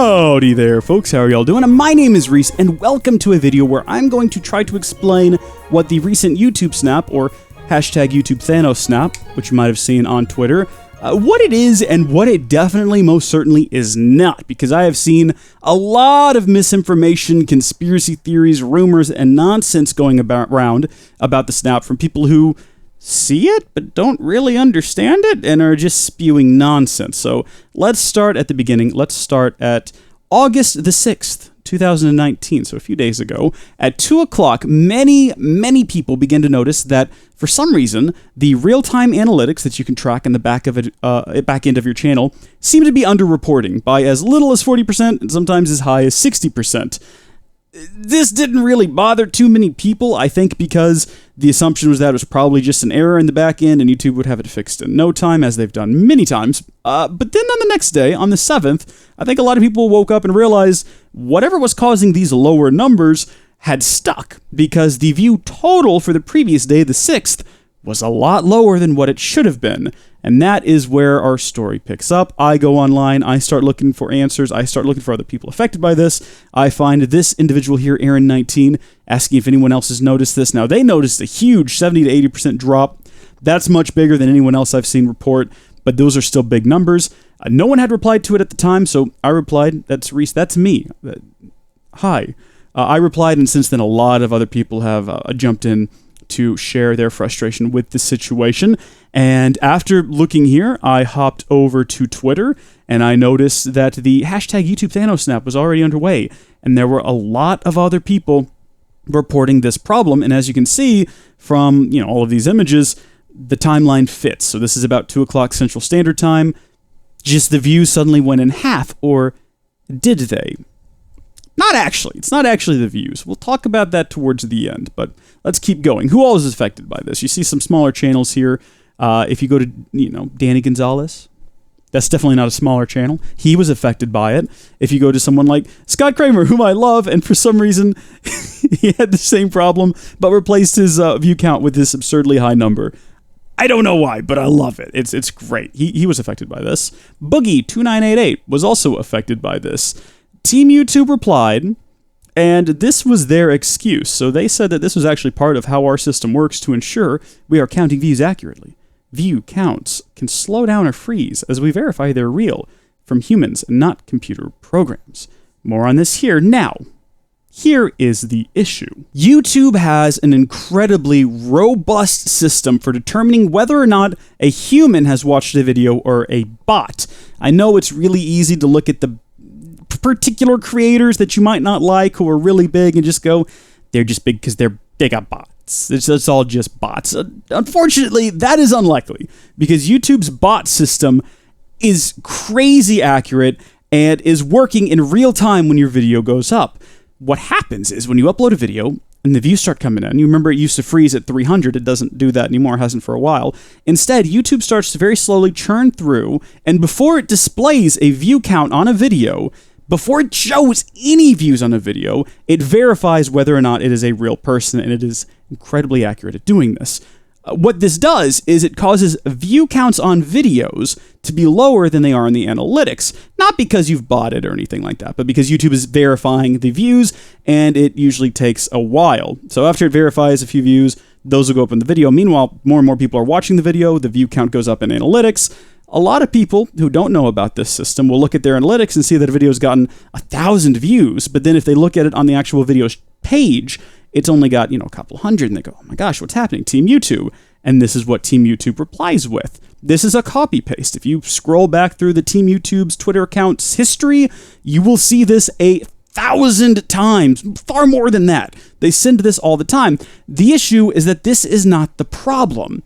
Howdy there, folks. How are y'all doing? My name is Reese, and welcome to a video where I'm going to try to explain what the recent YouTube snap, or hashtag YouTube Thanos snap, which you might have seen on Twitter, what it is and what it definitely most certainly is not, because I have seen a lot of misinformation, conspiracy theories, rumors, and nonsense going around about the snap from people who see it but don't really understand it and are just spewing nonsense. So let's start at the beginning. Let's start at August the 6th, 2019, so a few days ago. At 2 o'clock, many people began to notice that for some reason, the real-time analytics that you can track in the back end of your channel seem to be underreporting by as little as 40% and sometimes as high as 60%. This didn't really bother too many people, I think, because the assumption was that it was probably just an error in the back end and YouTube would have it fixed in no time, as they've done many times. But then on the next day, on the 7th, I think a lot of people woke up and realized whatever was causing these lower numbers had stuck, because the view total for the previous day, the 6th, was a lot lower than what it should have been. And that is where our story picks up. I go online, I start looking for answers, I start looking for other people affected by this. I find this individual here, Aaron19, asking if anyone else has noticed this. Now, they noticed a huge 70 to 80% drop. That's much bigger than anyone else I've seen report, but those are still big numbers. No one had replied to it at the time, so I replied, "That's Reese, that's me. Hi." I replied, and since then a lot of other people have jumped in to share their frustration with the situation. And after looking here, I hopped over to Twitter, and I noticed that the hashtag YouTube Thanos snap was already underway, and there were a lot of other people reporting this problem. And as you can see from all of these images, the timeline fits. So this is about 2 o'clock Central Standard Time. Just the views suddenly went in half, or did they? Not actually. It's not actually the views. We'll talk about that towards the end, but let's keep going. Who all is affected by this? You see some smaller channels here. If you go to, Danny Gonzalez, that's definitely not a smaller channel. He was affected by it. If you go to someone like Scott Cramer, whom I love, and for some reason he had the same problem, but replaced his view count with this absurdly high number. I don't know why, but I love it. It's great. He was affected by this. Boogie2988 was also affected by this. Team YouTube replied, and this was their excuse. So they said that this was actually part of how our system works to ensure we are counting views accurately. View counts can slow down or freeze as we verify they're real from humans and not computer programs. More on this here. Now, here is the issue. YouTube has an incredibly robust system for determining whether or not a human has watched a video or a bot. I know it's really easy to look at the particular creators that you might not like who are really big and just go, they're just big because they got bots. It's all just bots. Unfortunately, that is unlikely, because YouTube's bot system is crazy accurate and is working in real time when your video goes up. What happens is when you upload a video and the views start coming in, you remember it used to freeze at 300. It doesn't do that anymore. It hasn't for a while. Instead, YouTube starts to very slowly churn through, and before it displays a view count on a video, before it shows any views on a video, it verifies whether or not it is a real person, and it is incredibly accurate at doing this. What this does is it causes view counts on videos to be lower than they are in the analytics, not because you've bought it or anything like that, but because YouTube is verifying the views, and it usually takes a while. So after it verifies a few views, those will go up in the video. Meanwhile, more and more people are watching the video, the view count goes up in analytics. A lot of people who don't know about this system will look at their analytics and see that a video's gotten 1,000 views, but then if they look at it on the actual video page, it's only got, a couple hundred, and they go, oh my gosh, what's happening? Team YouTube. And this is what Team YouTube replies with. This is a copy paste. If you scroll back through the Team YouTube's Twitter account's history, you will see this 1,000 times, far more than that. They send this all the time. The issue is that this is not the problem.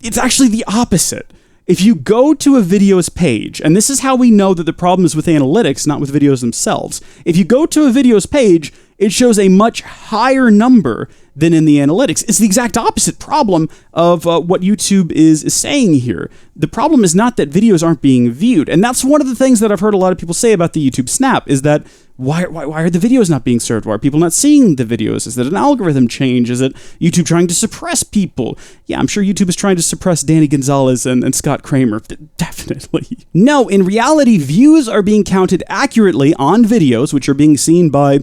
It's actually the opposite. If you go to a video's page, and this is how we know that the problem is with analytics, not with videos themselves. If you go to a video's page it shows a much higher number than in the analytics. It's the exact opposite problem of what YouTube is saying here. The problem is not that videos aren't being viewed. And that's one of the things that I've heard a lot of people say about the YouTube Snap, is that why are the videos not being served? Why are people not seeing the videos? Is it an algorithm change? Is it YouTube trying to suppress people? Yeah, I'm sure YouTube is trying to suppress Danny Gonzalez and Scott Cramer. Definitely. No, in reality, views are being counted accurately on videos, which are being seen by,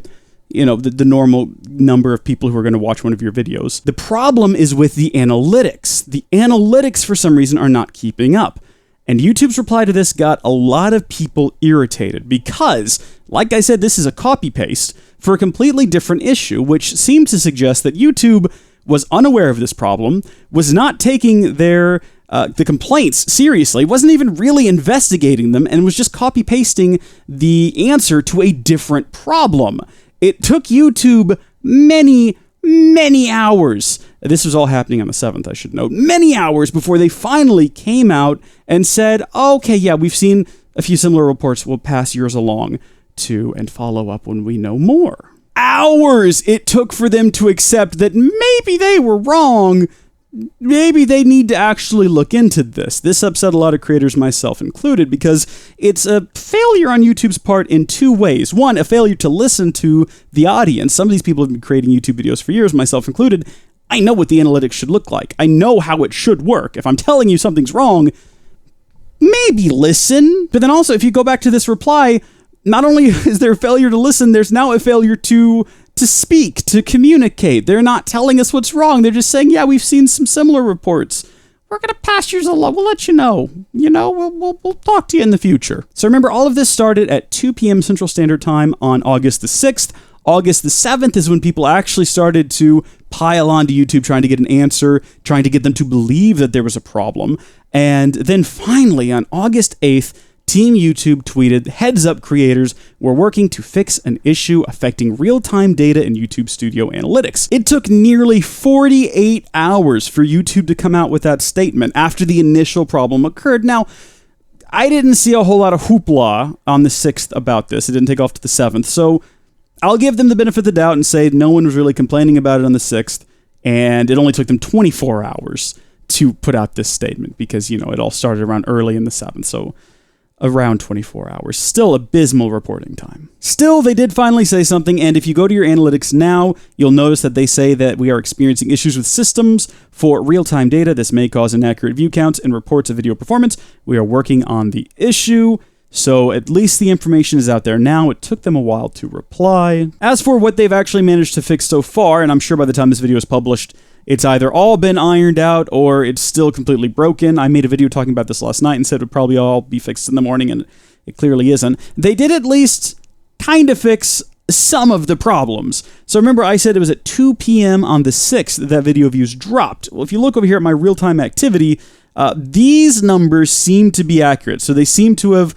you know, the normal number of people who are going to watch one of your videos. The problem is with the analytics. The analytics, for some reason, are not keeping up. And YouTube's reply to this got a lot of people irritated because, like I said, this is a copy-paste for a completely different issue, which seemed to suggest that YouTube was unaware of this problem, was not taking the complaints seriously, wasn't even really investigating them, and was just copy-pasting the answer to a different problem. It took YouTube many hours. This was all happening on the 7th, I should note. Many hours before they finally came out and said, okay, yeah, we've seen a few similar reports. We'll pass yours along and follow up when we know more. Hours it took for them to accept that maybe they were wrong. Maybe they need to actually look into this. This upset a lot of creators, myself included, because it's a failure on YouTube's part in two ways. One, a failure to listen to the audience. Some of these people have been creating YouTube videos for years, myself included. I know what the analytics should look like. I know how it should work. If I'm telling you something's wrong, maybe listen. But then also, if you go back to this reply, not only is there a failure to listen, there's now a failure to speak, to communicate. They're not telling us what's wrong. They're just saying, yeah, we've seen some similar reports. We're going to pass yours along. We'll let you know. You know, we'll talk to you in the future. So remember, all of this started at 2 p.m. Central Standard Time on August the 6th. August the 7th is when people actually started to pile onto YouTube trying to get an answer, trying to get them to believe that there was a problem. And then finally, on August 8th, Team YouTube tweeted, "Heads up creators, we're working to fix an issue affecting real-time data in YouTube Studio Analytics." It took nearly 48 hours for YouTube to come out with that statement after the initial problem occurred. Now, I didn't see a whole lot of hoopla on the 6th about this. It didn't take off to the 7th, so I'll give them the benefit of the doubt and say no one was really complaining about it on the 6th, and it only took them 24 hours to put out this statement because, you know, it all started around early in the 7th, so around 24 hours. Still abysmal reporting time. Still, they did finally say something, and if you go to your analytics now, you'll notice that they say that we are experiencing issues with systems for real-time data. This may cause inaccurate view counts and reports of video performance. We are working on the issue. So at least the information is out there now. It took them a while to reply. As for what they've actually managed to fix so far, and I'm sure by the time this video is published, it's either all been ironed out or it's still completely broken. I made a video talking about this last night and said it would probably all be fixed in the morning, and it clearly isn't. They did at least kind of fix some of the problems. So remember, I said it was at 2 p.m. on the 6th that video views dropped. Well, if you look over here at my real-time activity, these numbers seem to be accurate. So they seem to have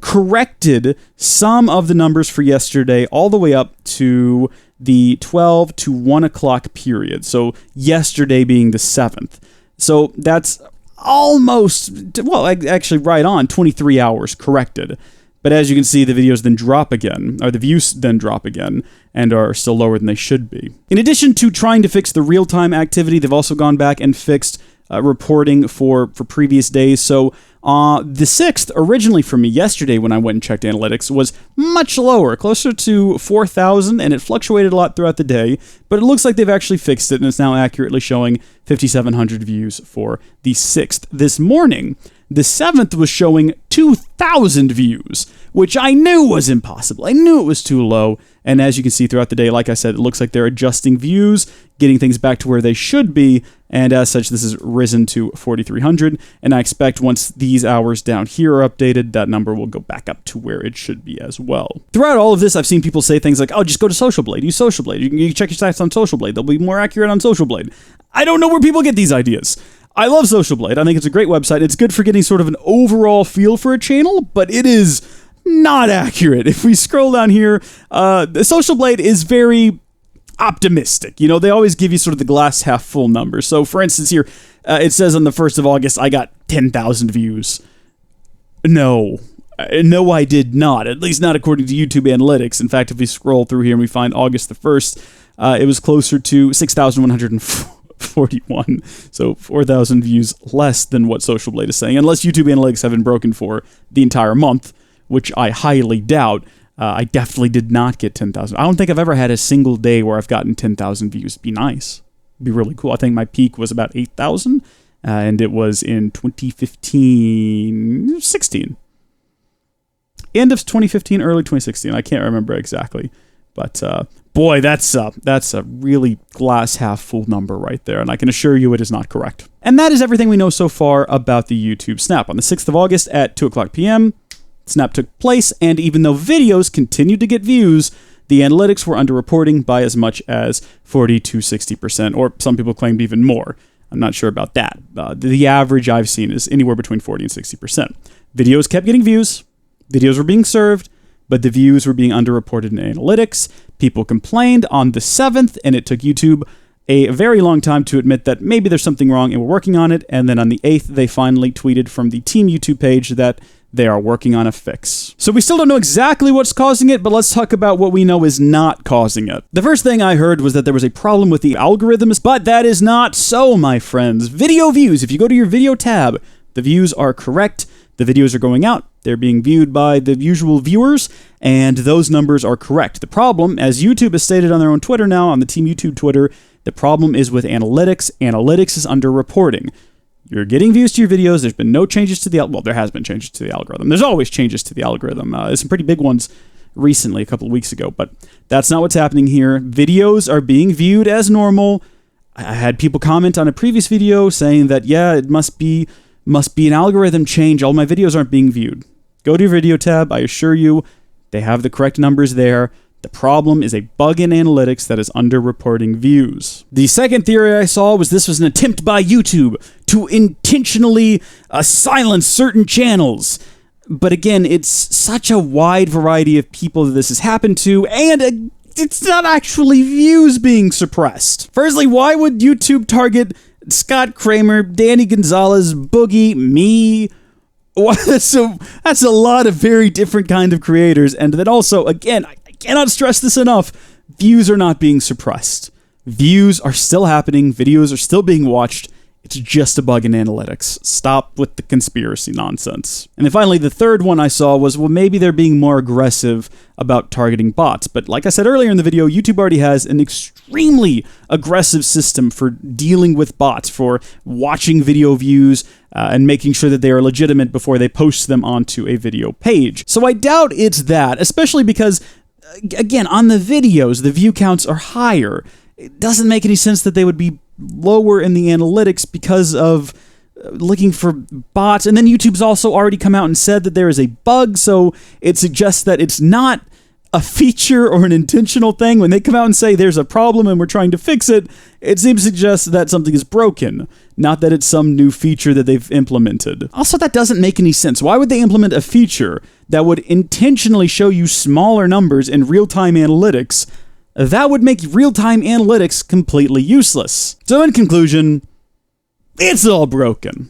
corrected some of the numbers for yesterday all the way up to the 12 to 1 o'clock period. So yesterday being the 7th. So that's almost, well, actually right on 23 hours corrected. But as you can see, the videos then drop again, or the views then drop again, and are still lower than they should be. In addition to trying to fix the real-time activity, they've also gone back and fixed reporting for previous days. So the 6th, originally for me yesterday when I went and checked analytics, was much lower, closer to 4,000, and it fluctuated a lot throughout the day, but it looks like they've actually fixed it, and it's now accurately showing 5,700 views for the 6th. This morning, the 7th was showing 2,000 views, which I knew was impossible. I knew it was too low, and as you can see throughout the day, like I said, it looks like they're adjusting views, getting things back to where they should be, and as such, this has risen to 4,300, and I expect once these hours down here are updated, that number will go back up to where it should be as well. Throughout all of this, I've seen people say things like, oh, just go to Social Blade, use Social Blade. You can check your stats on Social Blade. They'll be more accurate on Social Blade. I don't know where people get these ideas. I love Social Blade. I think it's a great website. It's good for getting sort of an overall feel for a channel, but it is not accurate. If we scroll down here, Social Blade is very optimistic. You know, they always give you sort of the glass half full number. So for instance here, it says on the 1st of August, I got 10,000 views. No, No, I did not. At least not according to YouTube Analytics. In fact, if we scroll through here and we find August the 1st, it was closer to 6,141. So 4,000 views less than what Social Blade is saying. Unless YouTube Analytics have been broken for the entire month, which I highly doubt. I definitely did not get 10,000. I don't think I've ever had a single day where I've gotten 10,000 views. It'd be nice. It'd be really cool. I think my peak was about 8,000, and it was in 16. End of 2015, early 2016. I can't remember exactly. But boy, that's a really glass half full number right there, and I can assure you it is not correct. And that is everything we know so far about the YouTube Snap. On the 6th of August at 2 o'clock p.m., Snap took place, and even though videos continued to get views, the analytics were underreporting by as much as 40 to 60%, or some people claimed even more. I'm not sure about that. The average I've seen is anywhere between 40 and 60%. Videos kept getting views, videos were being served, but the views were being underreported in analytics. People complained on the 7th, and it took YouTube a very long time to admit that maybe there's something wrong and we're working on it, and then on the 8th, they finally tweeted from the Team YouTube page that they are working on a fix. So we still don't know exactly what's causing it, but let's talk about what we know is not causing it. The first thing I heard was that there was a problem with the algorithms, but that is not so, my friends. Video views, if you go to your video tab, the views are correct. The videos are going out. They're being viewed by the usual viewers, and those numbers are correct. The problem, as YouTube has stated on their own Twitter now, on the Team YouTube Twitter, the problem is with analytics. Analytics is underreporting. You're getting views to your videos. There's been no changes to the well, there has been changes to the algorithm. There's always changes to the algorithm. There's some pretty big ones recently, a couple of weeks ago, but that's not what's happening here. Videos are being viewed as normal. I had people comment on a previous video saying that, yeah, it must be an algorithm change. All my videos aren't being viewed. Go to your video tab. I assure you, they have the correct numbers there. The problem is a bug in analytics that is underreporting views. The second theory I saw was this was an attempt by YouTube to intentionally silence certain channels. But again, it's such a wide variety of people that this has happened to, and it's not actually views being suppressed. Firstly, why would YouTube target Scott Cramer, Danny Gonzalez, Boogie, me? That's a lot of very different kind of creators. And then also, again, I cannot stress this enough, views are not being suppressed. Views are still happening, videos are still being watched. It's just a bug in analytics. Stop with the conspiracy nonsense. And then finally, the third one I saw was, well, maybe they're being more aggressive about targeting bots. But like I said earlier in the video, YouTube already has an extremely aggressive system for dealing with bots, for watching video views and making sure that they are legitimate before they post them onto a video page. So I doubt it's that, especially because, again, on the videos, the view counts are higher. It doesn't make any sense that they would be lower in the analytics because of looking for bots. And then YouTube's also already come out and said that there is a bug, so it suggests that it's not a feature or an intentional thing. When they come out and say there's a problem and we're trying to fix it, it seems to suggest that something is broken, not that it's some new feature that they've implemented. Also, that doesn't make any sense. Why would they implement a feature that would intentionally show you smaller numbers in real-time analytics? That would make real-time analytics completely useless. So in conclusion, it's all broken.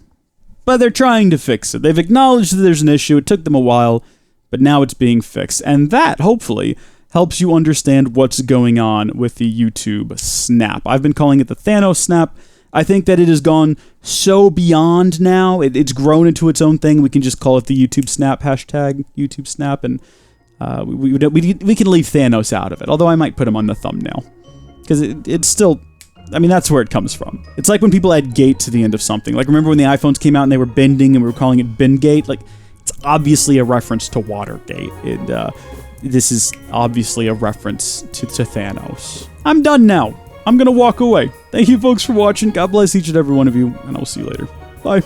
But they're trying to fix it. They've acknowledged that there's an issue. It took them a while, but now it's being fixed. And that, hopefully, helps you understand what's going on with the YouTube Snap. I've been calling it the Thanos Snap. I think that it has gone so beyond now. It's grown into its own thing. We can just call it the YouTube Snap, hashtag YouTube Snap, and we can leave Thanos out of it, although I might put him on the thumbnail. Because it's still, I mean, that's where it comes from. It's like when people add gate to the end of something. Like, remember when the iPhones came out and they were bending and we were calling it Bendgate? Like, it's obviously a reference to Watergate. This is obviously a reference to Thanos. I'm done now. I'm gonna walk away. Thank you folks for watching. God bless each and every one of you, and I'll see you later. Bye.